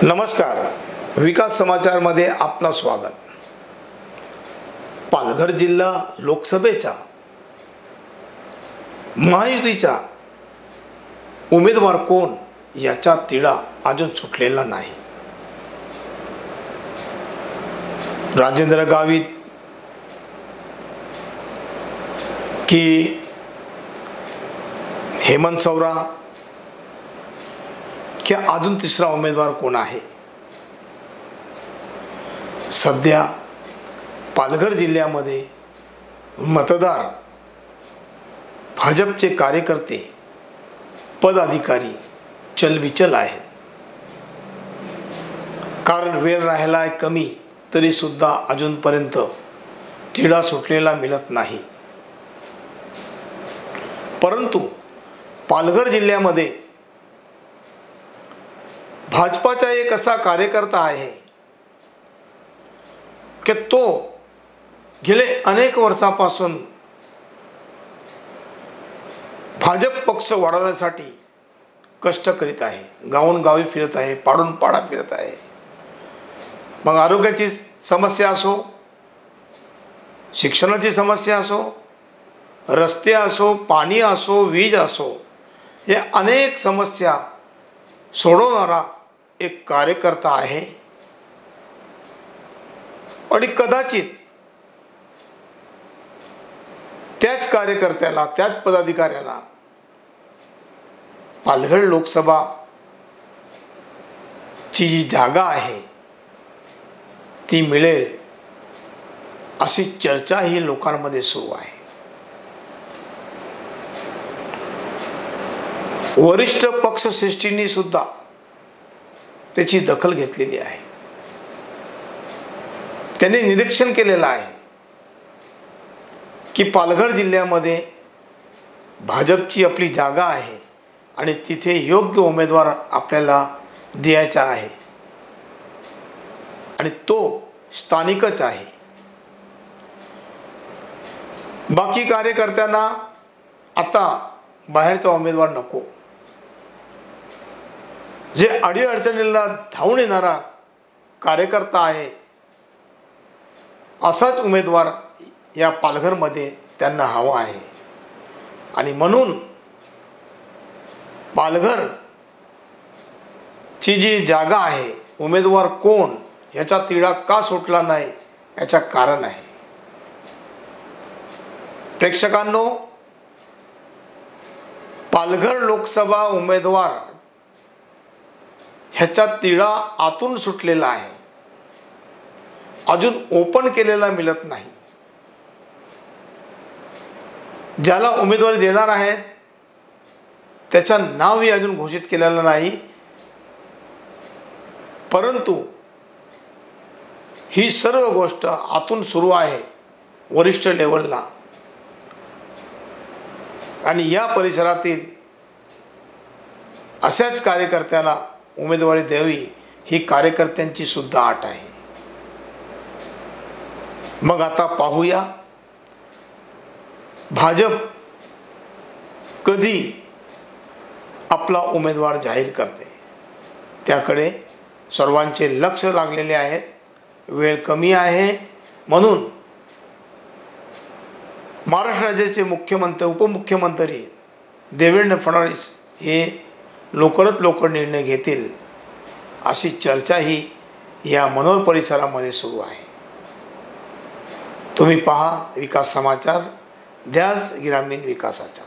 नमस्कार, विकास समाचार मध्ये आपलं स्वागत। पालघर जिल्हा लोकसभेचा महायुतीचा उमेदवार कोण याचा तिढा अजून सुटलेला नाही। राजेंद्र गावित की हेमंत सौरा क्या अजून तिसरा उमेदवार कोण आहे? सध्या पालघर जिल्ह्यामध्ये मतदार भाजपचे कार्यकर्ते पदाधिकारी चलबिचल आहेत। कारण वेळ राहिलाय कमी तरी सुद्धा अजूनपर्यंत तिढा सुटलेला मिळत नाही। परंतु पालघर जिल्ह्यामध्ये भाजपाचा एक असा कार्यकर्ता आहे की तो गेले अनेक वर्षापासून भाजप पक्ष वाढवण्यासाठी कष्ट करीत आहे। गावून गावी फिरत आहे, पाडून पाडा फिरत आहे। मग आरोग्याची समस्या असो, शिक्षणाची समस्या असो, रस्ते असो, पाणी असो, वीज असो, हे अनेक समस्या सोडवणारा एक कार्यकर्ता आहे। आणि कदाचित त्याच कार्यकर्त्याला, त्याच पदाधिकाऱ्याला पालघर लोकसभा ची जी जागा आहे ती मिळेल अशी चर्चा ही लोकांमध्ये सुरू आहे। वरिष्ठ पक्षश्रेष्ठींनी सुद्धा त्याची दखल घेतलेली आहे। त्यांनी निरीक्षण केलेलं आहे की पालघर जिल्ह्यामध्ये भाजपची आपली जागा आहे आणि तिथे योग्य उमेदवार आपल्याला द्यायचा आहे आणि तो स्थानिकच आहे। बाकी कार्यकर्त्यांना आता बाहेरचा उमेदवार नको, जे अडीअडचणीला धावून येणारा कार्यकर्ता आहे असाच उमेदवार या पालघरमध्ये त्यांना हवा आहे। आणि म्हणून पालघर ची जी जागा आहे, उमेदवार कोण याचा तिढा का सुटला नाही याचं कारण आहे। प्रेक्षकांनो, पालघर लोकसभा उमेदवार ह्याचा तिढा आतून सुटलेला आहे, अजून ओपन केलेला मिळत नाही। ज्याला उमेदवारी देणार आहेत त्याचं नावही अजून घोषित केलेलं नाही। परंतु ही सर्व गोष्ट आतून सुरू आहे वरिष्ठ लेवलला। आणि या परिसरातील अशाच कार्यकर्त्याला उमेदवारी द्यावी ही कार्यकर्त्यांची सुद्धा आट आहे। मग आता पाहूया भाजप कधी आपला उमेदवार जाहीर करते। त्याकडे सर्वांचे लक्ष लागलेले आहे। वेळ कमी आहे म्हणून महाराष्ट्र राज्याचे मुख्यमंत्री, उपमुख्यमंत्री देवेंद्र फडणवीस हे लवकरात लवकर निर्णय घेतील अशी चर्चा ही या मनोर परिसरामध्ये सुरू आहे। तुम्ही पहा विकास समाचार, ध्यास ग्रामीण विकासाचा।